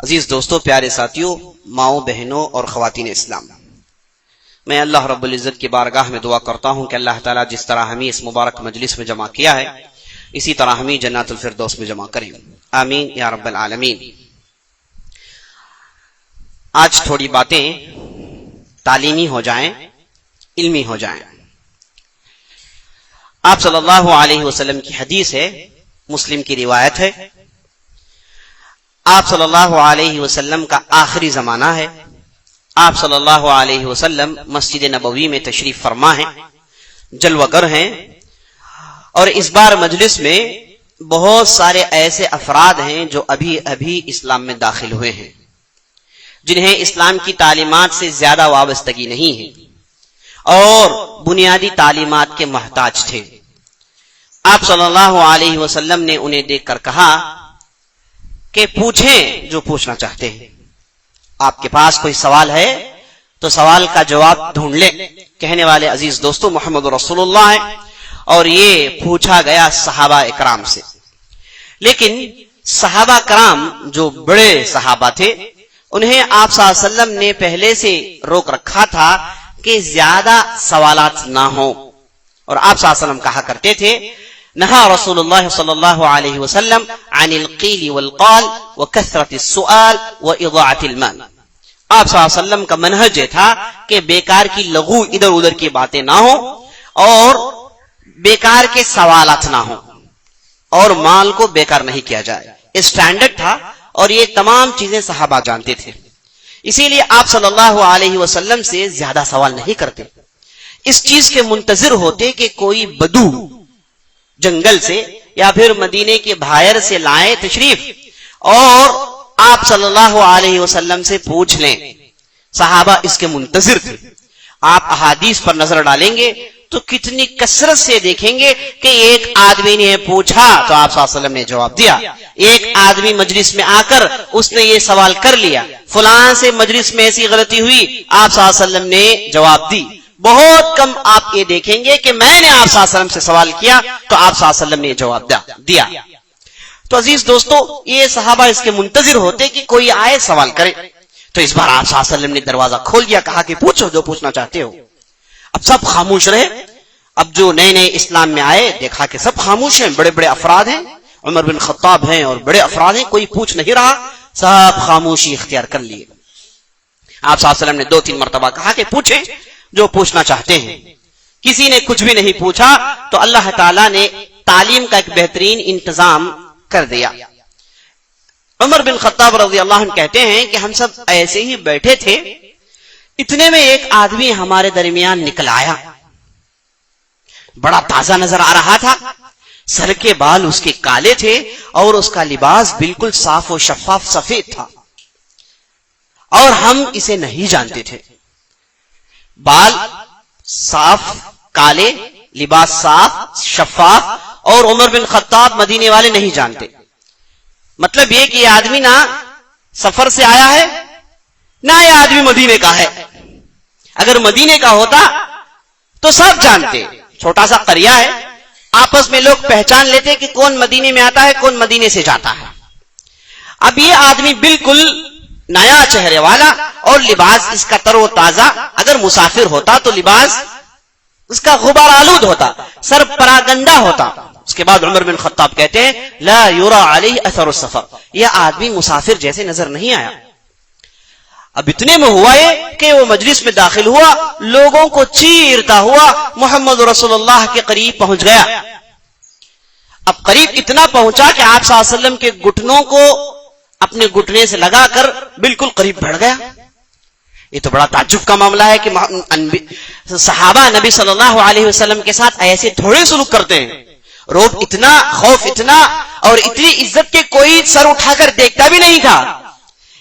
عزیز دوستوں، پیارے ساتھیوں، ماؤں بہنوں اور خواتین اسلام، میں اللہ رب العزت کی بارگاہ میں دعا کرتا ہوں کہ اللہ تعالیٰ جس طرح ہمیں اس مبارک مجلس میں جمع کیا ہے اسی طرح ہمیں جنات الفردوس میں جمع کریں، آمین یا رب العالمین۔ آج تھوڑی باتیں تعلیمی ہو جائیں، علمی ہو جائیں۔ آپ صلی اللہ علیہ وسلم کی حدیث ہے، مسلم کی روایت ہے، آپ صلی اللہ علیہ وسلم کا آخری زمانہ ہے، آپ صلی اللہ علیہ وسلم مسجد نبوی میں تشریف فرما ہیں، جلوہ گر ہیں، اور اس بار مجلس میں بہت سارے ایسے افراد ہیں جو ابھی اسلام میں داخل ہوئے ہیں، جنہیں اسلام کی تعلیمات سے زیادہ وابستگی نہیں ہے اور بنیادی تعلیمات کے محتاج تھے۔ آپ صلی اللہ علیہ وسلم نے انہیں دیکھ کر کہا کہ پوچھیں جو پوچھنا چاہتے ہیں، آپ کے پاس کوئی سوال ہے تو سوال کا جواب ڈھونڈ لیں۔ کہنے والے عزیز دوستو محمد رسول اللہ ہے، اور یہ پوچھا گیا صحابہ اکرام سے، لیکن صحابہ کرام جو بڑے صحابہ تھے انہیں آپ صلی اللہ علیہ وسلم نے پہلے سے روک رکھا تھا کہ زیادہ سوالات نہ ہوں، اور آپ صلی اللہ علیہ وسلم کہا کرتے تھے نہا رسول اللہ صلی اللہ علیہ وسلم عن القیل والقال وکثرت السؤال واضاعت المال۔ آپ صلی اللہ علیہ وسلم کا منہج یہ تھا کہ بیکار کی لغو ادھر ادھر کی باتیں نہ ہوں اور بیکار کے سوالات نہ ہوں، اور مال کو بیکار نہیں کیا جائے، اسٹینڈرڈ تھا، اور یہ تمام چیزیں صحابہ جانتے تھے، اسی لیے آپ صلی اللہ علیہ وسلم سے زیادہ سوال نہیں کرتے، اس چیز کے منتظر ہوتے کہ کوئی بدو جنگل سے یا پھر مدینے کے باہر سے لائے تشریف اور آپ صلی اللہ علیہ وسلم سے پوچھ لیں۔ صحابہ اس کے منتظر تھے۔ آپ احادیث پر نظر ڈالیں گے تو کتنی کثرت سے دیکھیں گے کہ ایک آدمی نے پوچھا تو آپ صلی اللہ علیہ وسلم نے جواب دیا، ایک آدمی مجلس میں آ کر اس نے یہ سوال کر لیا، فلاں سے مجلس میں ایسی غلطی ہوئی، آپ صلی اللہ علیہ وسلم نے جواب دی۔ بہت کم آپ یہ دیکھیں گے کہ میں نے آپ صلی اللہ علیہ وسلم سے سوال کیا تو آپ صلی اللہ علیہ وسلم نے جواب دیا۔ تو عزیز دوستو، یہ صحابہ اس کے منتظر ہوتے کہ کوئی آئے سوال کرے، تو اس بار آپ صلی اللہ علیہ وسلم نے دروازہ کھول دیا، کہا کہ پوچھو جو پوچھنا چاہتے ہو۔ اب سب خاموش رہے۔ اب جو نئے نئے اسلام میں آئے دیکھا کہ سب خاموش ہیں، بڑے بڑے افراد ہیں، عمر بن خطاب ہیں اور بڑے افراد ہیں، کوئی پوچھ نہیں رہا، سب خاموشی اختیار کر لیے۔ آپ صلی اللہ علیہ وسلم نے 2-3 مرتبہ کہا کہ پوچھیں جو پوچھنا چاہتے ہیں۔ کسی نے کچھ بھی نہیں پوچھا تو اللہ تعالیٰ نے تعلیم کا ایک بہترین انتظام کر دیا۔ عمر بن خطاب رضی اللہ عنہ کہتے ہیں کہ ہم سب ایسے ہی بیٹھے تھے، اتنے میں ایک آدمی ہمارے درمیان نکل آیا، بڑا تازہ نظر آ رہا تھا، سر کے بال اس کے کالے تھے اور اس کا لباس بالکل صاف و شفاف سفید تھا، اور ہم اسے نہیں جانتے تھے۔ بال صاف کالے، لباس صاف شفاف، اور عمر بن خطاب مدینے والے نہیں جانتے۔ مطلب یہ کہ یہ آدمی نہ سفر سے آیا ہے نہ یہ آدمی مدینے کا ہے، اگر مدینے کا ہوتا تو سب جانتے، چھوٹا سا قریہ ہے، آپس میں لوگ پہچان لیتے کہ کون مدینے میں آتا ہے کون مدینے سے جاتا ہے۔ اب یہ آدمی بالکل نیا چہرے والا اور لباس اس کا تر و تازہ، اگر مسافر ہوتا تو لباس اس کا غبار آلود ہوتا، سر پراگندہ ہوتا۔ اس کے بعد عمر بن خطاب کہتے ہیں لا یرا علیہ اثر السفر، یہ آدمی مسافر جیسے نظر نہیں آیا۔ اب اتنے میں ہوا ہے کہ وہ مجلس میں داخل ہوا، لوگوں کو چیرتا ہوا محمد رسول اللہ کے قریب پہنچ گیا۔ اب قریب اتنا پہنچا کہ آپ صلی اللہ علیہ وسلم کے گھٹنوں کو اپنے گھٹنے سے لگا کر بالکل قریب بڑھ گیا۔ یہ تو بڑا تعجب کا معاملہ ہے کہ صحابہ نبی صلی اللہ علیہ وسلم کے ساتھ ایسے تھوڑے سلوک کرتے ہیں، روب اتنا، خوف اتنا، اور اتنی عزت کے کوئی سر اٹھا کر دیکھتا بھی نہیں تھا۔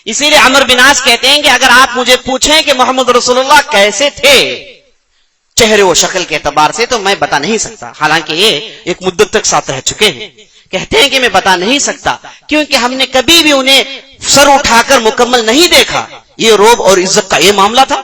اسی لیے عمر بن عاص کہتے ہیں کہ اگر آپ مجھے پوچھیں کہ محمد رسول اللہ کیسے تھے چہرے و شکل کے اعتبار سے تو میں بتا نہیں سکتا، حالانکہ یہ ایک مدت تک ساتھ رہ چکے ہیں۔ کہتے ہیں کہ میں بتا نہیں سکتا کیونکہ ہم نے کبھی بھی انہیں سر اٹھا کر مکمل نہیں دیکھا، یہ روب اور عزت کا یہ معاملہ تھا۔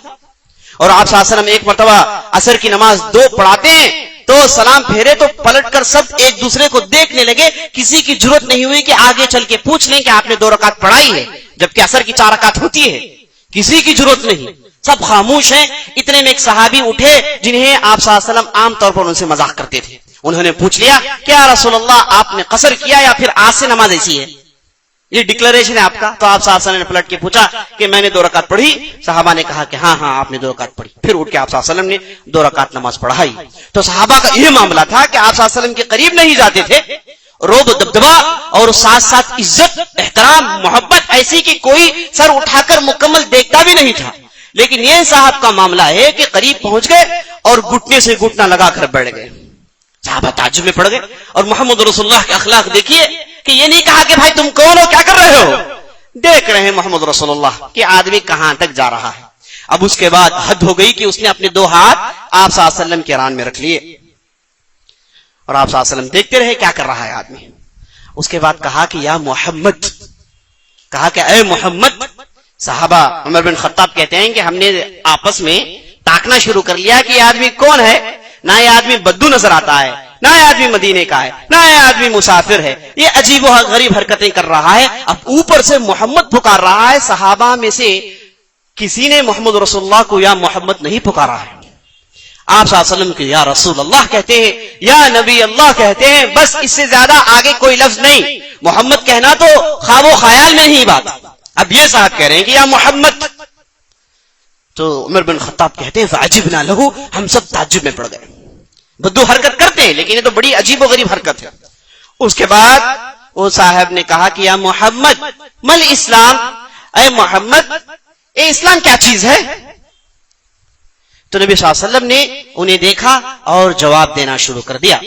اور آپ صلی اللہ علیہ وسلم ایک مرتبہ عصر کی نماز 2 پڑھاتے ہیں تو سلام پھیرے تو پلٹ کر سب ایک دوسرے کو دیکھنے لگے. کسی کی ضرورت نہیں ہوئی کہ آگے چل کے پوچھ لیں کہ آپ نے 2 رکعت پڑھائی ہے جبکہ عصر کی 4 رکعت ہوتی ہے. کسی کی ضرورت نہیں, سب خاموش ہیں. اتنے میں ایک صحابی اٹھے جنہیں آپ صلی اللہ علیہ وسلم عام طور پر ان سے مذاق کرتے تھے. انہوں نے پوچھ لیا کیا رسول اللہ آپ نے قصر کیا یا پھر آج سے نماز ایسی ہے, یہ ڈکلریشن ہے آپ کا؟ تو آپ صلی اللہ علیہ وسلم نے پلٹ کے پوچھا کہ میں نے 2 رکعت پڑھی. صحابہ نے کہا کہ ہاں آپ نے 2 رکعت پڑھی. پھر اٹھ کے آپ صلی اللہ علیہ وسلم نے 2 رکعت نماز پڑھائی. تو صحابہ کا یہ معاملہ تھا کہ آپ صلی اللہ علیہ وسلم کے قریب نہیں جاتے تھے. روب دبدبا اور ساتھ ساتھ عزت, احترام, محبت ایسی کہ کوئی سر اٹھا کر مکمل دیکھتا بھی نہیں تھا. لیکن یہ صاحب کا معاملہ ہے کہ قریب پہنچ گئے اور گھٹنے سے گھٹنا لگا کر بیٹھ گئے. صحابہ تعجب میں پڑ گئے. اور محمد رسول اللہ کے اخلاق دیکھیے کہ یہ نہیں کہا کہ بھائی تم کون ہو, کیا کر رہے ہو. دیکھ رہے ہیں محمد رسول اللہ کہ آدمی کہاں تک جا رہا ہے. اب اس کے بعد حد ہو گئی کہ اس نے اپنے 2 ہاتھ آپ صلی اللہ علیہ وسلم کے ران میں رکھ لیے اور آپ صلی اللہ علیہ وسلم دیکھتے رہے کیا کر رہا ہے آدمی. اس کے بعد کہا کہ یا محمد, کہا کہ اے محمد. صحابہ عمر بن خطاب کہتے ہیں کہ ہم نے آپس میں تاکنا شروع کر لیا کہ یہ آدمی کون ہے. نہ یہ آدمی بدو نظر آتا ہے, نہ یہ آدمی مدینے کا ہے, نہ یہ آدمی مسافر ہے. یہ عجیب و غریب حرکتیں کر رہا ہے. اب اوپر سے محمد پکار رہا ہے. صحابہ میں سے کسی نے محمد رسول اللہ کو یا محمد نہیں پکارا ہے. آپ صلی اللہ علیہ وسلم کے یا رسول اللہ کہتے ہیں, یا نبی اللہ کہتے ہیں, بس اس سے زیادہ آگے کوئی لفظ نہیں. محمد کہنا تو خواب و خیال میں نہیں بات. اب یہ صاحب کہہ رہے ہیں کہ یا محمد. تو عمر بن خطاب کہتے ہیں فعجبنا لہو, ہم سب تعجب میں پڑ گئے. بدو حرکت کرتے ہیں لیکن یہ تو بڑی عجیب و غریب حرکت ہے. اس کے بعد وہ صاحب نے کہا کہ یا محمد مل اسلام, اے محمد اے اسلام کیا چیز ہے. تو نبی صلی اللہ علیہ وسلم نے انہیں دیکھا اور جواب دینا شروع کر دیا.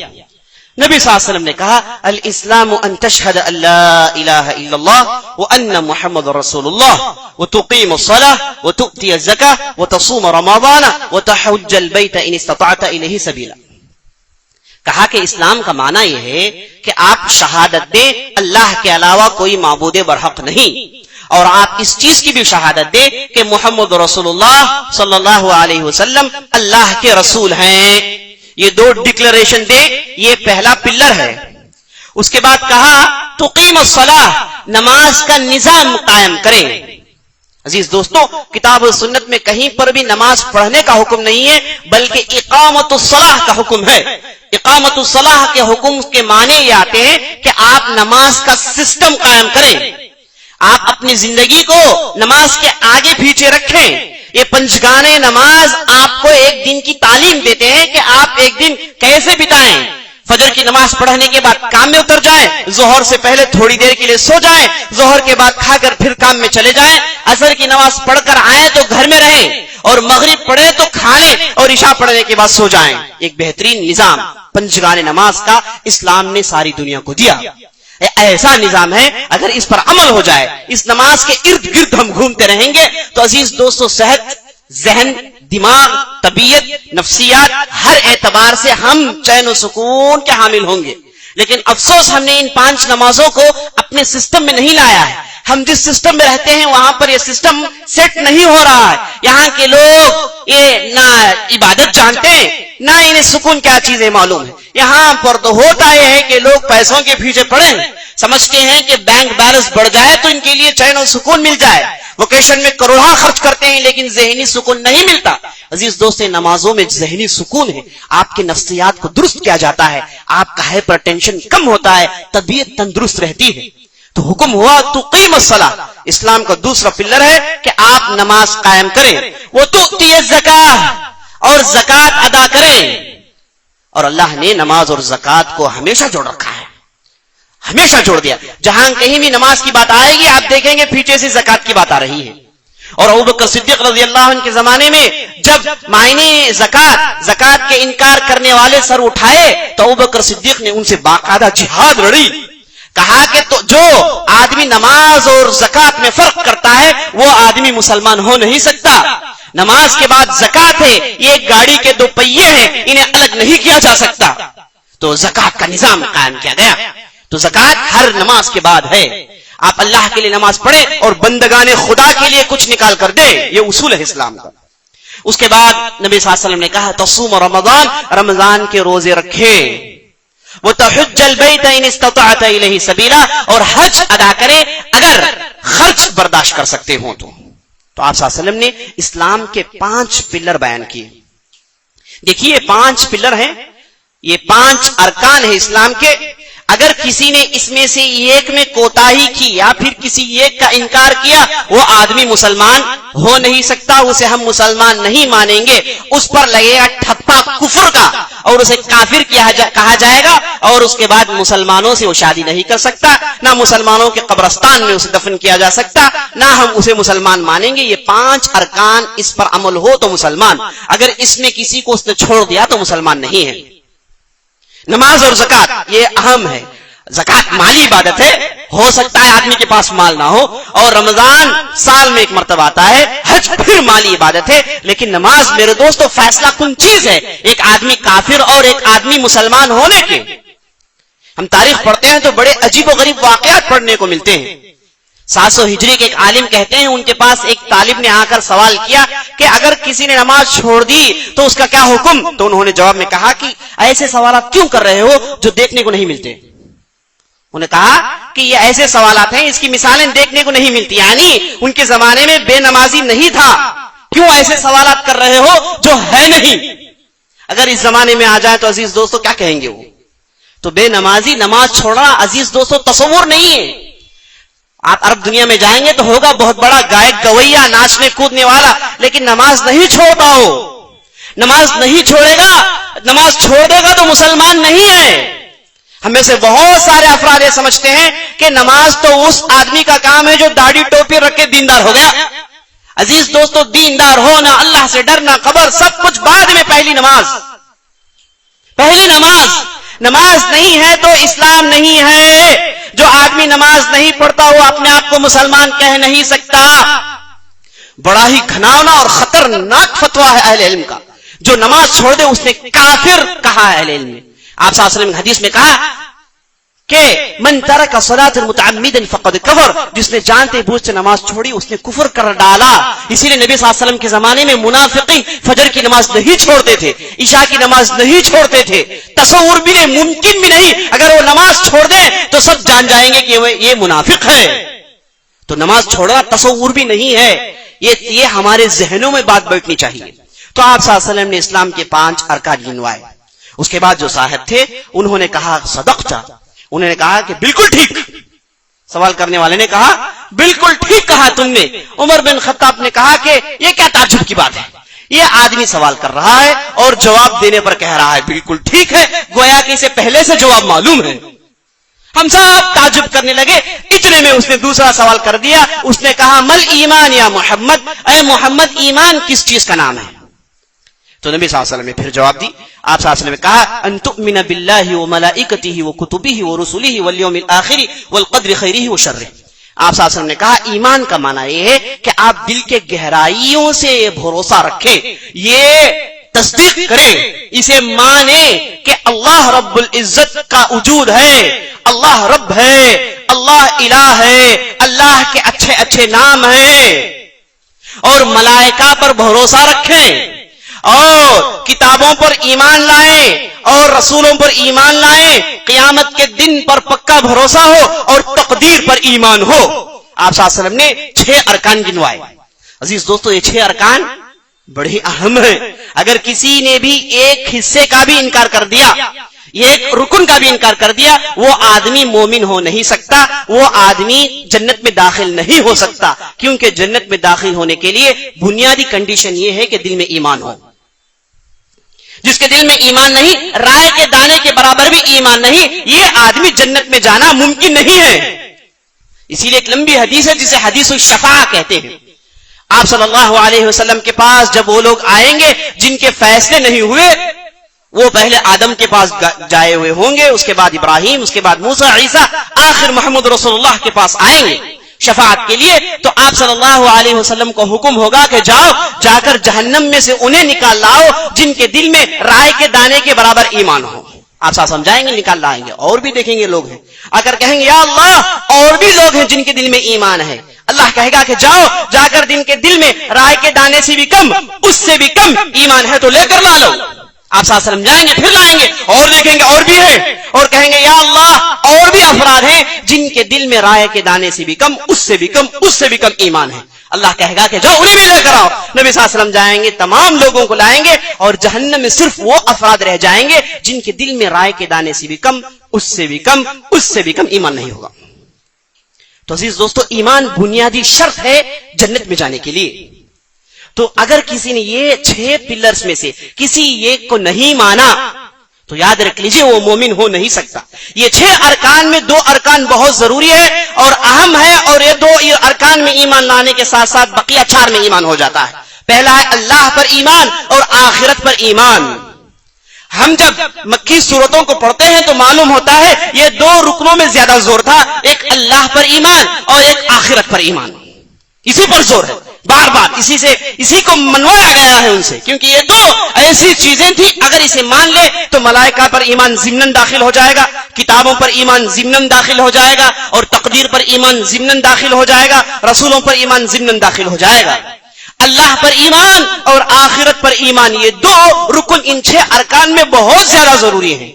نبی صلی اللہ علیہ وسلم نے کہا الاسلام ان تشهد ان لا الہ الا اللہ وان محمد رسول اللہ وتقیم الصلاة وتؤتی الزکاة وتصوم رمضان وتحج البیت ان استطعت الیہ سبیلا. کہا کہ اسلام کا معنی یہ ہے کہ آپ شہادت دیں اللہ کے علاوہ کوئی معبود برحق نہیں, اور آپ اس چیز کی بھی شہادت دیں کہ محمد رسول اللہ صلی اللہ علیہ وسلم اللہ کے رسول ہیں. یہ 2 ڈکلریشن دے, یہ پہلا پلر ہے. اس کے بعد کہا تقیم الصلاۃ, نماز کا نظام قائم کریں. عزیز دوستو, کتاب و سنت میں کہیں پر بھی نماز پڑھنے کا حکم نہیں ہے بلکہ اقامت الصلاۃ کا حکم ہے. اقامت الصلاۃ کے حکم کے معنی یہ آتے ہیں کہ آپ نماز کا سسٹم قائم کریں. آپ اپنی زندگی کو نماز کے آگے پیچھے رکھیں. یہ پنجگانے نماز آپ کو ایک دن کی تعلیم دیتے ہیں کہ آپ ایک دن کیسے بتائیں. فجر کی نماز پڑھنے کے بعد کام میں اتر جائیں, ظہر سے پہلے تھوڑی دیر کے لیے سو جائیں, ظہر کے بعد کھا کر پھر کام میں چلے جائیں, عصر کی نماز پڑھ کر آئیں تو گھر میں رہیں, اور مغرب پڑھیں تو کھا لیں, اور عشاء پڑھنے کے بعد سو جائیں. ایک بہترین نظام پنجگانے نماز کا اسلام نے ساری دنیا کو دیا. ایسا نظام ہے اگر اس پر عمل ہو جائے, اس نماز کے ارد گرد ہم گھومتے رہیں گے تو عزیز دوستو صحت, ذہن, دماغ, طبیعت, نفسیات, ہر اعتبار سے ہم چین و سکون کے حامل ہوں گے. لیکن افسوس ہم نے ان 5 نمازوں کو اپنے سسٹم میں نہیں لایا ہے. ہم جس سسٹم میں رہتے ہیں وہاں پر یہ سسٹم سیٹ نہیں ہو رہا ہے. یہاں کے لوگ یہ نہ عبادت جانتے ہیں نہ انہیں سکون کیا چیزیں معلوم ہے. یہاں پر تو ہوتا یہ ہے کہ لوگ پیسوں کے پیچھے پڑے ہیں, سمجھتے ہیں کہ بینک بیلنس بڑھ جائے تو ان کے لیے چین و سکون مل جائے. ووکیشن میں کروڑاں خرچ کرتے ہیں لیکن ذہنی سکون نہیں ملتا. عزیز دوست, نمازوں میں ذہنی سکون ہے, آپ کی نفسیات کو درست کیا جاتا ہے, آپ کا ہائپر ٹینشن کم ہوتا ہے, طبیعت تندرست رہتی ہے. تو حکم ہوا تقیم الصلاۃ, اسلام کا دوسرا پلر ہے کہ آپ نماز قائم کریں. وہ تؤتی الزکاۃ, اور زکات ادا کریں. اور اللہ نے نماز اور زکات کو ہمیشہ جوڑ رکھا ہے, ہمیشہ جوڑ دیا. جہاں کہیں بھی نماز کی بات آئے گی آپ دیکھیں گے پیچھے سے زکات کی بات آ رہی ہے. اور ابوبکر صدیق رضی اللہ عنہ کے زمانے میں جب معنی زکات کے انکار کرنے والے سر اٹھائے تو ابوبکر صدیق نے ان سے باقاعدہ جہاد لڑی. کہا کہ تو جو آدمی نماز اور زکات میں فرق کرتا ہے وہ آدمی مسلمان ہو نہیں سکتا. نماز کے بعد زکات ہے, یہ ایک گاڑی کے 2 پہیے ہیں, انہیں الگ نہیں کیا جا سکتا. تو زکات کا نظام قائم کیا گیا. تو زکات ہر نماز کے بعد ہے. آپ اللہ کے لیے نماز پڑھیں اور بندگان خدا کے لیے کچھ نکال کر دیں, یہ اصول ہے اسلام کا. اس کے بعد نبی صلی اللہ علیہ وسلم نے کہا تصوم رمضان، رمضان کے روزے رکھے، وتحج البیت ان استطعت الیہ سبیلا، اور حج ادا کرے اگر خرچ برداشت کر سکتے ہوں تو آپ صلی اللہ علیہ وسلم نے اسلام کے 5 پلر بیان کیے. دیکھیے 5 پلر ہیں، یہ 5 ارکان ہیں اسلام کے. اگر کسی نے اس میں سے ایک میں کوتاہی کی یا پھر کسی ایک کا انکار کیا، وہ آدمی مسلمان ہو نہیں سکتا، اسے ہم مسلمان نہیں مانیں گے. اس پر لگے گا ٹھپا کفر کا اور اسے کافر کہا جائے گا، اور اس کے بعد مسلمانوں سے وہ شادی نہیں کر سکتا، نہ مسلمانوں کے قبرستان میں اسے دفن کیا جا سکتا، نہ ہم اسے مسلمان مانیں گے. یہ 5 ارکان اس پر عمل ہو تو مسلمان، اگر اس میں کسی کو اس نے چھوڑ دیا تو مسلمان نہیں ہے. نماز اور زکات یہ اہم ہے. زکات مالی عبادت ہے، ہو سکتا ہے آدمی کے پاس مال نہ ہو، اور رمضان سال میں ایک مرتبہ آتا ہے، حج پھر مالی عبادت ہے. لیکن نماز میرے دوستو فیصلہ کن چیز ہے ایک آدمی کافر اور ایک آدمی مسلمان ہونے کے. ہم تاریخ پڑھتے ہیں تو بڑے عجیب و غریب واقعات پڑھنے کو ملتے ہیں. 700 ہجری کے ایک عالم کہتے ہیں ان کے پاس ایک طالب نے آ کر سوال کیا کہ اگر کسی نے نماز چھوڑ دی تو اس کا کیا حکم؟ تو انہوں نے جواب میں کہا کہ ایسے سوالات کیوں کر رہے ہو جو دیکھنے کو نہیں ملتے. انہوں نے کہا کہ یہ ایسے سوالات ہیں، اس کی مثالیں دیکھنے کو نہیں ملتی، یعنی ان کے زمانے میں بے نمازی نہیں تھا، کیوں ایسے سوالات کر رہے ہو جو ہے نہیں؟ اگر اس زمانے میں آ جائے تو عزیز دوستو کیا کہیں گے وہ؟ تو بے نمازی نماز چھوڑنا عزیز دوستو تصور نہیں ہے. آپ عرب دنیا میں جائیں گے تو ہوگا بہت بڑا گائک گویا ناچنے کودنے والا، لیکن نماز نہیں چھوڑتا ہو. نماز نہیں چھوڑے گا، نماز چھوڑ دے گا تو مسلمان نہیں ہے. ہم میں سے بہت سارے افراد یہ سمجھتے ہیں کہ نماز تو اس آدمی کا کام ہے جو داڑھی ٹوپی رکھ کے دیندار ہو گیا. عزیز دوستو دیندار ہونا، اللہ سے ڈرنا، خبر سب کچھ بعد میں، پہلی نماز نہیں ہے تو اسلام نہیں ہے. جو آدمی نماز نہیں پڑھتا وہ اپنے آپ کو مسلمان کہہ نہیں سکتا. بڑا ہی گھناؤنا اور خطرناک فتویٰ ہے اہل علم کا. جو نماز چھوڑ دے اس نے کافر کہا ہے اہل علم نے. آپ صلی اللہ علیہ وسلم نے حدیث میں کہا کہ من ترک صلاۃ متعمدا فقد کفر، جس نے جانتے بوجھتے نماز چھوڑی اس نے کفر کر ڈالا. اسی لیے نبی صلی اللہ علیہ وسلم کے زمانے میں منافقین فجر کی نماز نہیں چھوڑتے تھے، عشاء کی نماز نہیں چھوڑتے تھے. تصور بھی نہیں، ممکن بھی نہیں. اگر وہ نماز چھوڑ دیں تو سب جان جائیں گے کہ یہ منافق ہے. تو نماز چھوڑنا تصور بھی نہیں ہے. یہ ہمارے ذہنوں میں بات بیٹھنی چاہیے. تو آپ صلی اللہ علیہ وسلم نے اسلام کے 5 ارکان گنوائے. اس کے بعد جو صاحب تھے انہوں نے کہا صدقت، انہوں نے کہا کہ بالکل ٹھیک. سوال کرنے والے نے کہا بالکل ٹھیک کہا تم نے. عمر بن خطاب نے کہا کہ یہ کیا تعجب کی بات ہے، یہ آدمی سوال کر رہا ہے اور جواب دینے پر کہہ رہا ہے بالکل ٹھیک ہے، گویا کہ اسے پہلے سے جواب معلوم ہے. ہم سب تعجب کرنے لگے. اتنے میں اس نے دوسرا سوال کر دیا. اس نے کہا مل ایمان یا محمد، اے محمد ایمان کس چیز کا نام ہے؟ تو نبی صلی اللہ علیہ وسلم نے پھر جواب دی. آپ صلی اللہ علیہ وسلم نے کہا ان تؤمن باللہ وملائکتہ وکتبہ ورسلہ والیوم الآخر والقدر خیرہ وشرہ. آپ صلی اللہ علیہ وسلم نے کہا ایمان کا معنی یہ ہے کہ آپ دل کے گہرائیوں سے یہ بھروسہ رکھیں، یہ تصدیق کریں، اسے مانیں کہ اللہ رب العزت کا وجود ہے، اللہ رب ہے، اللہ الہ ہے، اللہ کے اچھے اچھے نام ہیں، اور ملائکہ پر بھروسہ رکھیں، اور کتابوں پر ایمان لائیں، اور رسولوں پر ایمان لائیں، قیامت کے دن پر پکا بھروسہ ہو، اور تقدیر پر ایمان ہو. آپ صلی اللہ علیہ وسلم نے 6 ارکان گنوائے. عزیز دوستو یہ 6 ارکان بڑے اہم ہیں. اگر کسی نے بھی ایک حصے کا بھی انکار کر دیا، ایک رکن کا بھی انکار کر دیا، وہ آدمی مومن ہو نہیں سکتا، وہ آدمی جنت میں داخل نہیں ہو سکتا. کیونکہ جنت میں داخل ہونے کے لیے بنیادی کنڈیشن یہ ہے کہ دل میں ایمان ہو. جس کے دل میں ایمان نہیں، رائے کے دانے کے برابر بھی ایمان نہیں، یہ آدمی جنت میں جانا ممکن نہیں ہے. اسی لیے ایک لمبی حدیث ہے جسے حدیث الشفاعہ کہتے ہیں. آپ صلی اللہ علیہ وسلم کے پاس جب وہ لوگ آئیں گے جن کے فیصلے نہیں ہوئے، وہ پہلے آدم کے پاس جائے ہوئے ہوں گے، اس کے بعد ابراہیم، اس کے بعد موسیٰ، عیسیٰ، آخر محمد رسول اللہ کے پاس آئیں گے شفاعت کے لیے. تو آپ صلی اللہ علیہ وسلم کو حکم ہوگا کہ جاؤ، جا کر جہنم میں سے انہیں نکال لاؤ جن کے دل میں رائے کے دانے کے برابر ایمان ہو. آپ ساتھ سمجھائیں گے، نکال لائیں گے، اور بھی دیکھیں گے لوگ ہیں، آ کر کہیں گے یا اللہ اور بھی لوگ ہیں جن کے دل میں ایمان ہے. اللہ کہے گا کہ جاؤ جا کر جن کے دل میں رائے کے دانے سے بھی کم، اس سے بھی کم ایمان ہے تو لے کر لا لو. آپ صلی اللہ علیہ وسلم جائیں گے، پھر لائیں گے اور دیکھیں گے اور بھی ہے، اور کہیں گے یا اللہ اور بھی افراد ہیں جن کے دل میں رائے کے دانے سے بھی کم، اس سے بھی کم، اس سے بھی کم ایمان ہے. اللہ کہے گا کہ جاؤ انہیں بھی لے کر آؤ. نبی صلی اللہ علیہ وسلم جائیں گے، تمام لوگوں کو لائیں گے، اور جہنم میں صرف وہ افراد رہ جائیں گے جن کے دل میں رائے کے دانے سے بھی کم، اس سے بھی کم، اس سے بھی کم ایمان نہیں ہوگا. تو عزیز دوستو، ایمان بنیادی شرط ہے جنت میں جانے کے لیے. تو اگر کسی نے یہ 6 پلرز میں سے کسی ایک کو نہیں مانا تو یاد رکھ لیجئے وہ مومن ہو نہیں سکتا. یہ 6 ارکان میں 2 ارکان بہت ضروری ہے اور اہم ہے، اور یہ 2 ارکان میں ایمان لانے کے ساتھ ساتھ بقیہ 4 میں ایمان ہو جاتا ہے. پہلا ہے اللہ پر ایمان اور آخرت پر ایمان. ہم جب مکی صورتوں کو پڑھتے ہیں تو معلوم ہوتا ہے یہ 2 رکنوں میں زیادہ زور تھا، ایک اللہ پر ایمان اور ایک آخرت پر ایمان. اسی پر زور ہے، بار بار اسی کو منوایا گیا ہے ان سے، کیونکہ یہ 2 ایسی چیزیں تھی اگر اسے مان لے تو ملائکہ پر ایمان ضمناً داخل ہو جائے گا، کتابوں پر ایمان ضمناً داخل ہو جائے گا، اور تقدیر پر ایمان ضمناً داخل ہو جائے گا، رسولوں پر ایمان ضمناً داخل ہو جائے گا. اللہ پر ایمان اور آخرت پر ایمان، یہ 2 رکن ان 6 ارکان میں بہت زیادہ ضروری ہیں.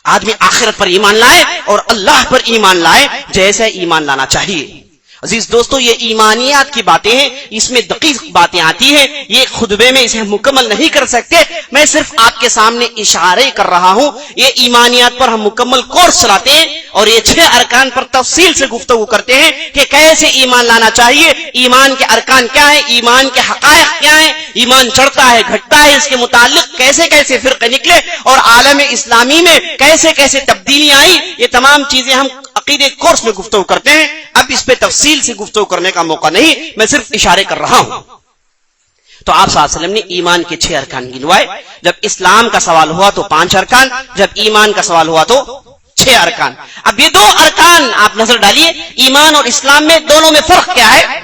آدمی آخرت پر ایمان لائے اور اللہ پر ایمان لائے جیسے ایمان لانا چاہیے. عزیز دوستو، یہ ایمانیات کی باتیں ہیں، اس میں دقیق باتیں آتی ہیں، یہ خطبے میں اسے مکمل نہیں کر سکتے، میں صرف آپ کے سامنے اشارے کر رہا ہوں. یہ ایمانیات پر ہم مکمل کورس چلاتے ہیں اور یہ 6 ارکان پر تفصیل سے گفتگو کرتے ہیں کہ کیسے ایمان لانا چاہیے، ایمان کے ارکان کیا ہیں، ایمان کے حقائق کیا ہیں، ایمان چڑھتا ہے گھٹتا ہے، اس کے متعلق کیسے کیسے فرقے نکلے اور عالم اسلامی میں کیسے کیسے تبدیلیاں آئی. یہ تمام چیزیں ہم عقیدے کورس میں گفتگو کرتے ہیں. اب اس پہ تفصیل سے گفتگو کرنے کا موقع نہیں، میں صرف اشارے کر رہا ہوں. تو آپ صلی اللہ علیہ وسلم نے ایمان کے 6 ارکان گنوائے. جب اسلام کا سوال ہوا تو 5 ارکان، جب ایمان کا سوال ہوا تو 6 ارکان. اب یہ 2 ارکان آپ نظر ڈالیے، ایمان اور اسلام میں دونوں میں فرق کیا ہے.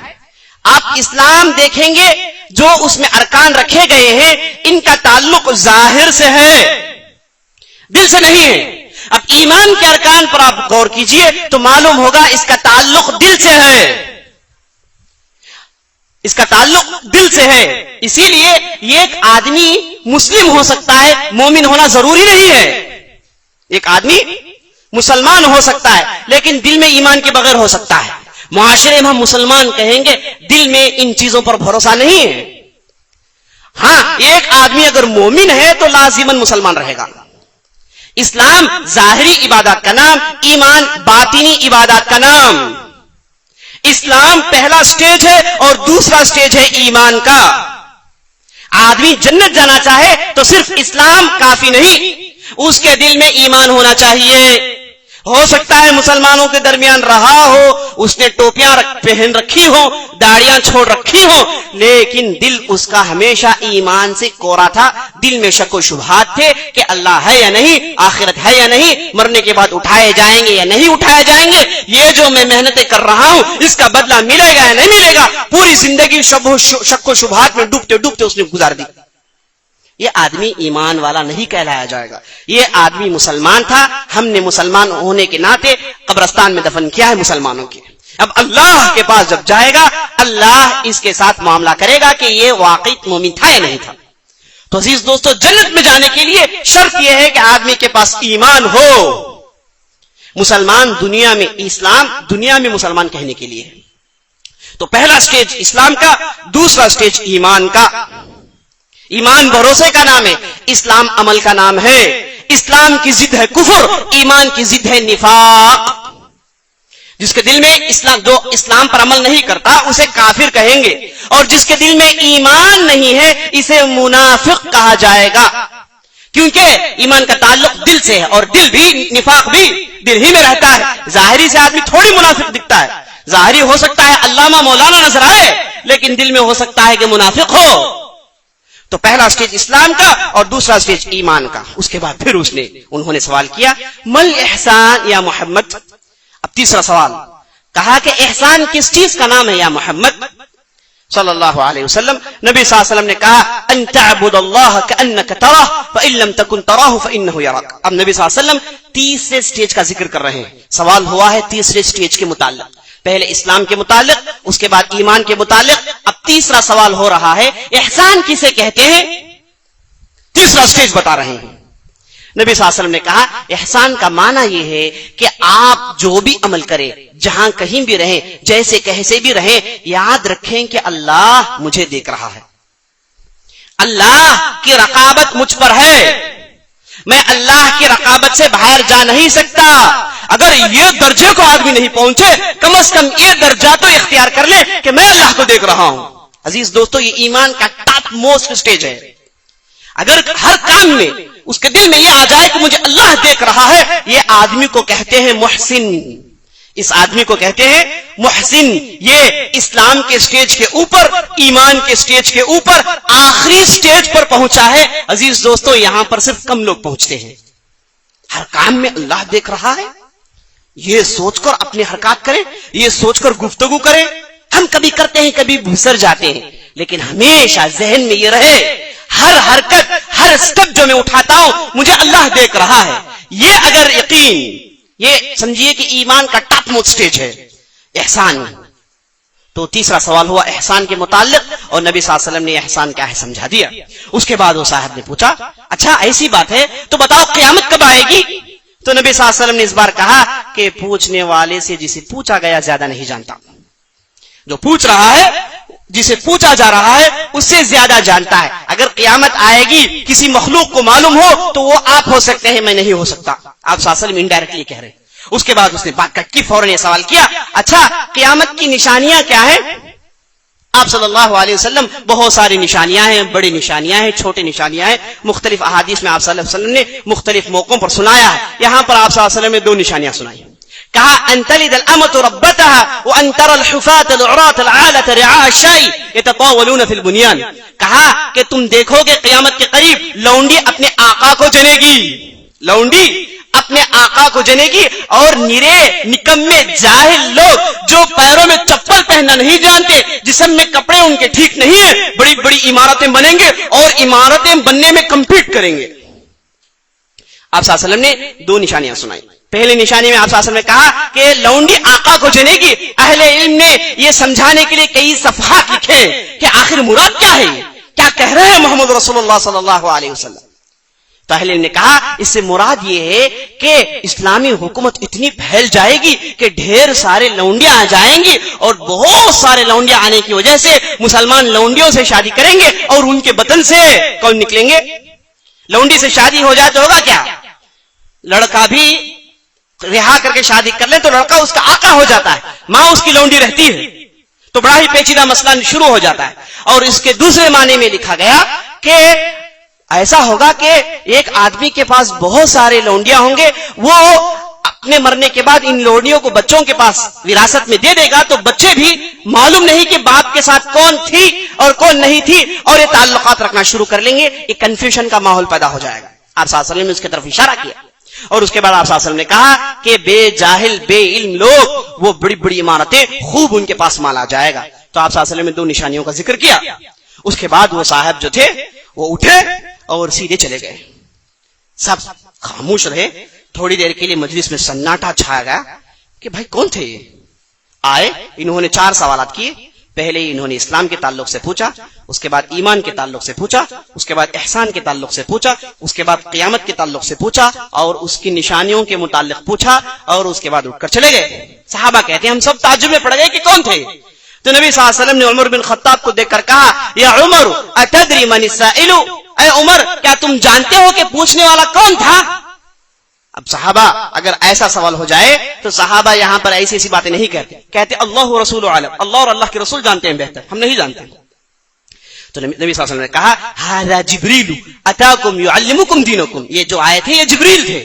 آپ اسلام دیکھیں گے جو اس میں ارکان رکھے گئے ہیں ان کا تعلق ظاہر سے ہے، دل سے نہیں ہے. اب ایمان کے ارکان پر آپ غور کیجئے تو معلوم ہوگا اس کا تعلق دل سے ہے، اس کا تعلق دل سے ہے. اسی لیے یہ ایک آدمی مسلم ہو سکتا ہے، مومن ہونا ضروری نہیں ہے. ایک آدمی مسلمان ہو سکتا ہے لیکن دل میں ایمان کے بغیر ہو سکتا ہے. معاشرے میں ہم مسلمان کہیں گے، دل میں ان چیزوں پر بھروسہ نہیں ہے. ہاں، ایک آدمی اگر مومن ہے تو لازماً مسلمان رہے گا. اسلام ظاہری عبادات کا نام، ایمان باطنی عبادات کا نام. اسلام پہلا سٹیج ہے اور دوسرا سٹیج ہے ایمان کا. آدمی جنت جانا چاہے تو صرف اسلام کافی نہیں، اس کے دل میں ایمان ہونا چاہیے. ہو سکتا ہے مسلمانوں کے درمیان رہا ہو، اس نے ٹوپیاں پہن رکھی ہو، داڑیاں چھوڑ رکھی ہو، لیکن دل اس کا ہمیشہ ایمان سے کوڑا تھا. دل میں شک و شبہات تھے کہ اللہ ہے یا نہیں، آخرت ہے یا نہیں، مرنے کے بعد اٹھائے جائیں گے یا نہیں اٹھائے جائیں گے، یہ جو میں محنتیں کر رہا ہوں اس کا بدلہ ملے گا یا نہیں ملے گا. پوری زندگی شک و شبہات میں ڈوبتے ڈوبتے اس نے گزار دی. یہ آدمی ایمان والا نہیں کہلایا جائے گا. یہ آدمی مسلمان تھا، ہم نے مسلمان ہونے کے ناطے قبرستان میں دفن کیا ہے مسلمانوں کے. اب اللہ کے پاس جب جائے گا اللہ اس کے ساتھ معاملہ کرے گا کہ یہ واقعی مومن تھا یا نہیں تھا. تو عزیز دوستو، جنت میں جانے کے لیے شرط یہ ہے کہ آدمی کے پاس ایمان ہو. مسلمان دنیا میں، اسلام دنیا میں مسلمان کہنے کے لیے. تو پہلا سٹیج اسلام کا، دوسرا سٹیج ایمان کا. ایمان بھروسے کا نام ہے، اسلام عمل کا نام ہے. اسلام کی ضد ہے کفر، ایمان کی ضد ہے نفاق. جس کے دل میں جو اسلام پر عمل نہیں کرتا اسے کافر کہیں گے، اور جس کے دل میں ایمان نہیں ہے اسے منافق کہا جائے گا. کیونکہ ایمان کا تعلق دل سے ہے، اور دل بھی، نفاق بھی دل ہی میں رہتا ہے. ظاہری سے آدمی تھوڑی منافق دکھتا ہے، ظاہری ہو سکتا ہے علامہ مولانا نظر آئے لیکن دل میں ہو سکتا ہے کہ منافق ہو. تو پہلا سٹیج اسلام کا اور دوسرا سٹیج ایمان کا. اس کے بعد پھر انہوں نے سوال کیا، مل احسان یا محمد. اب تیسرا سوال، کہا کہ احسان کس چیز کا نام ہے یا محمد صلی اللہ علیہ وسلم. نبی صلی اللہ علیہ وسلم نے کہا، ان تعبد اللہ کأنک تراہ فإن لم تکن تراہ فإنہ یراک. اب نبی صلی اللہ علیہ وسلم تیسرے سٹیج کا ذکر کر رہے ہیں. سوال ہوا ہے تیسرے سٹیج کے متعلق. پہلے اسلام کے متعلق، اس کے بعد ایمان کے متعلق، اب تیسرا سوال ہو رہا ہے احسان کسے کہتے ہیں، تیسرا سٹیج بتا رہے ہیں۔ نبی صلی اللہ علیہ وسلم نے کہا احسان کا معنی یہ ہے کہ آپ جو بھی عمل کریں، جہاں کہیں بھی رہیں، جیسے کیسے بھی رہیں، یاد رکھیں کہ اللہ مجھے دیکھ رہا ہے، اللہ کی رقابت مجھ پر ہے، میں اللہ کی رقابت سے باہر جا نہیں سکتا۔ اگر یہ درجے کو آدمی نہیں پہنچے، کم از کم یہ درجہ تو اختیار کر لے کہ میں اللہ کو دیکھ رہا ہوں۔ عزیز دوستو، یہ ایمان کا ٹاپ موسٹ سٹیج ہے۔ اگر ہر کام میں اس کے دل میں یہ آ جائے کہ مجھے اللہ دیکھ رہا ہے، یہ آدمی کو کہتے ہیں محسن، اس آدمی کو کہتے ہیں محسن۔ یہ اسلام کے سٹیج کے اوپر، ایمان کے سٹیج کے اوپر آخری سٹیج پر پہنچا ہے۔ عزیز دوستو، یہاں پر صرف کم لوگ پہنچتے ہیں۔ ہر کام میں اللہ دیکھ رہا ہے، یہ سوچ کر اپنی حرکات کریں، یہ سوچ کر گفتگو کریں۔ ہم کبھی کرتے ہیں، کبھی بھسر جاتے ہیں، لیکن ہمیشہ ذہن میں یہ رہے، ہر حرکت، ہر سٹیپ جو میں اٹھاتا ہوں مجھے اللہ دیکھ رہا ہے۔ یہ اگر یقین، یہ سمجھیے کہ ایمان کا ٹاپ موسٹ سٹیج ہے احسان۔ تو تیسرا سوال ہوا احسان کے متعلق، اور نبی صلی اللہ علیہ وسلم نے احسان کیا ہے سمجھا دیا۔ اس کے بعد وہ صاحب نے پوچھا اچھا ایسی بات ہے تو بتاؤ قیامت کب آئے گی؟ تو نبی صلی اللہ علیہ وسلم نے اس بار کہا کہ پوچھنے والے سے جسے پوچھا گیا زیادہ نہیں جانتا، جو پوچھ رہا ہے، جسے پوچھا جا رہا ہے، اس سے زیادہ جانتا ہے۔ اگر قیامت آئے گی کسی مخلوق کو معلوم ہو تو وہ آپ ہو سکتے ہیں، میں نہیں ہو سکتا۔ آپ صلی اللہ علیہ وسلم انڈائریکٹلی کہہ رہے ہیں۔ اس کے بعد اس نے بات کٹ کی، فوراً یہ سوال کیا اچھا قیامت کی نشانیاں کیا ہیں؟ آپ صلی اللہ علیہ وسلم بہت ساری نشانیاں ہیں، بڑی نشانیاں ہیں، چھوٹی نشانیاں ہیں، مختلف احادیث میں آپ صلی اللہ علیہ وسلم نے مختلف موقعوں پر سنایا ہے۔ یہاں پر آپ صلی اللہ علیہ وسلم نے دو نشانیاں سنائی۔ کہا ان تلد الامة ربتها وان ترى الحفاة العراة العالة رعاء الشاء يتطاولون في البنيان۔ کہا کہ تم دیکھو گے قیامت کے قریب لونڈی اپنے آقا کو جنے گی، لونڈی اپنے آقا کو جنے گی، اور نرے نکمے جاہل لوگ جو پیروں میں چپل پہننا نہیں جانتے، جسم میں کپڑے ان کے ٹھیک نہیں ہیں، بڑی بڑی عمارتیں بنیں گے اور عمارتیں بننے میں کمپیٹ کریں گے۔ آپ صلی اللہ علیہ وسلم نے دو نشانیاں سنائی۔ پہلی نشانی میں آپ صلی اللہ علیہ وسلم نے کہا کہ لونڈی آقا کو جنے گی۔ اہل علم نے یہ سمجھانے کے لیے کئی صفحات لکھے کہ آخر مراد کیا ہے، کیا کہہ رہے ہیں محمد رسول اللہ صلی اللہ علیہ وسلم۔ تو اہل علم نے کہا اس سے مراد یہ ہے کہ اسلامی حکومت اتنی پھیل جائے گی کہ ڈھیر سارے لونڈیاں آ جائیں گی، اور بہت سارے لونڈیاں آنے کی وجہ سے مسلمان لونڈیوں سے شادی کریں گے، اور ان کے بطن سے کون نکلیں گے؟ لونڈی سے شادی ہو جائے تو ہوگا کیا؟ لڑکا بھی رہا کر کے شادی کر لیں تو لڑکا اس کا آقا ہو جاتا ہے، ماں اس کی لونڈی رہتی ہے، تو بڑا ہی پیچیدہ مسئلہ شروع ہو جاتا ہے۔ اور اس کے دوسرے معنی میں لکھا گیا کہ ایسا ہوگا کہ ایک آدمی کے پاس بہت سارے لونڈیاں ہوں گے، وہ اپنے مرنے کے بعد ان لونڈیوں کو بچوں کے پاس وراثت میں دے دے گا، تو بچے بھی معلوم نہیں کہ باپ کے ساتھ کون تھی اور کون نہیں تھی، اور یہ تعلقات رکھنا شروع کر لیں گے، ایک کنفیوژن کا ماحول پیدا ہو جائے گا۔ آپ صلی اللہ علیہ وسلم نے اس کی طرف اشارہ کیا، اور اس کے بعد آپ صلی اللہ علیہ وسلم نے کہا کہ بے جاہل بے علم لوگ، وہ بڑی بڑی عمارتیں، خوب ان کے پاس مال آ جائے گا۔ تو آپ صلی اللہ علیہ وسلم نے دو نشانیوں کا ذکر کیا۔ اس کے بعد وہ صاحب جو تھے وہ اٹھے اور سیدھے چلے گئے، سب خاموش رہے۔ تھوڑی دیر کے لیے مجلس میں سناٹا چھایا گیا کہ بھائی کون تھے یہ؟ آئے، انہوں نے 4 سوالات کیے۔ پہلے انہوں نے اسلام کے تعلق سے پوچھا، اس کے بعد ایمان کے تعلق سے پوچھا، اس کے بعد احسان کے تعلق سے پوچھا، اس کے بعد قیامت کے تعلق سے پوچھا، اور اس کی نشانیوں کے متعلق پوچھا، اور اس کے بعد اٹھ کر چلے گئے۔ صحابہ کہتے ہیں ہم سب تعجب میں پڑ گئے کہ کون تھے؟ تو نبی صلی اللہ علیہ وسلم نے عمر بن خطاب کو دیکھ کر کہا یا عمر اتدری من السائل، اے عمر کیا تم جانتے ہو کہ پوچھنے والا کون تھا؟ اب صحابہ اگر ایسا سوال ہو جائے تو صحابہ یہاں پر ایسی ایسی باتیں نہیں کہتے اللہ رسول عالم، اللہ اور اللہ کے رسول جانتے ہیں بہتر، ہم نہیں جانتے۔ تو نبی صلی اللہ علیہ وسلم نے کہا ھذا جبریل اتاکم یعلمکم دینکم، یہ جو آئے تھے یہ جبریل تھے،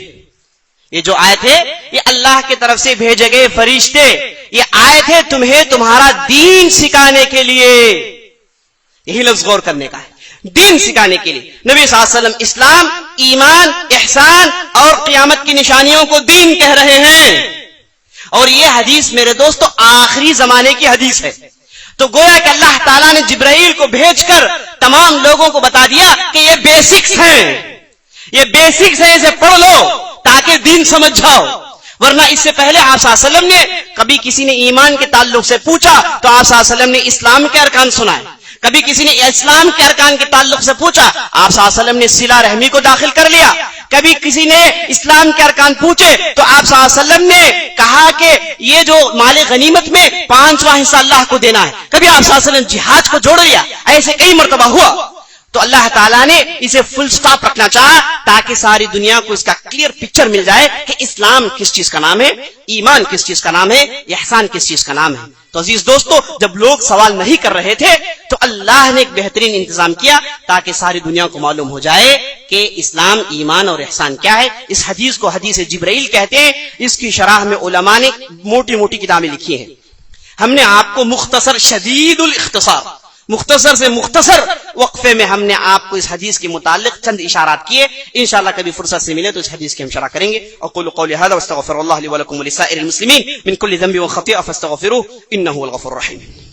یہ جو آئے تھے یہ اللہ کی طرف سے بھیجے گئے فرشتے، یہ آئے تھے تمہیں تمہارا دین سکھانے کے لیے۔ یہی لفظ غور کرنے کا ہے، دین سکھانے کے لیے۔ نبی صلی اللہ علیہ وسلم اسلام، ایمان، احسان اور قیامت کی نشانیوں کو دین کہہ رہے ہیں، اور یہ حدیث میرے دوستو آخری زمانے کی حدیث ہے۔ تو گویا کہ اللہ تعالیٰ نے جبرائیل کو بھیج کر تمام لوگوں کو بتا دیا کہ یہ بیسکس ہیں، یہ بیسکس ہیں، اسے پڑھ لو تاکہ دین سمجھ جاؤ۔ ورنہ اس سے پہلے آپ صلی اللہ علیہ وسلم نے کبھی کسی نے ایمان کے تعلق سے پوچھا تو آپ صلی اللہ علیہ وسلم نے اسلام کے ارکان سنائے. کبھی کسی نے اسلام کے ارکان کے تعلق سے پوچھا آپ صلی اللہ علیہ وسلم نے صلہ رحمی کو داخل کر لیا. کبھی کسی نے اسلام کے ارکان پوچھے تو آپ صلی اللہ علیہ وسلم نے کہا کہ یہ جو مال غنیمت میں 5واں حصہ اللہ کو دینا ہے. کبھی آپ صلی اللہ علیہ وسلم جہاد کو جوڑ لیا. ایسے کئی مرتبہ ہوا. تو اللہ تعالیٰ نے اسے فل سٹاپ رکھنا چاہا تاکہ ساری دنیا کو اس کا کلیئر پکچر مل جائے کہ اسلام کس چیز کا نام ہے, ایمان کس چیز کا نام ہے, احسان کس چیز کا نام ہے. تو عزیز دوستو, جب لوگ سوال نہیں کر رہے تھے تو اللہ نے ایک بہترین انتظام کیا تاکہ ساری دنیا کو معلوم ہو جائے کہ اسلام, ایمان اور احسان کیا ہے. اس حدیث کو حدیث جبرائیل کہتے ہیں. اس کی شرح میں علماء نے موٹی موٹی کتابیں لکھی ہیں. ہم نے آپ کو مختصر, شدید الاختصار, مختصر سے مختصر وقفے میں ہم نے آپ کو اس حدیث کے متعلق چند اشارات کیے. انشاءاللہ کبھی فرصت سے ملے تو اس حدیث کی ہم شرح کریں گے. اقول قولی هذا واستغفر الله لي ولكم ولسائر المسلمين من كل ذنب وخطيئة فاستغفروه انه هو الغفور الرحيم.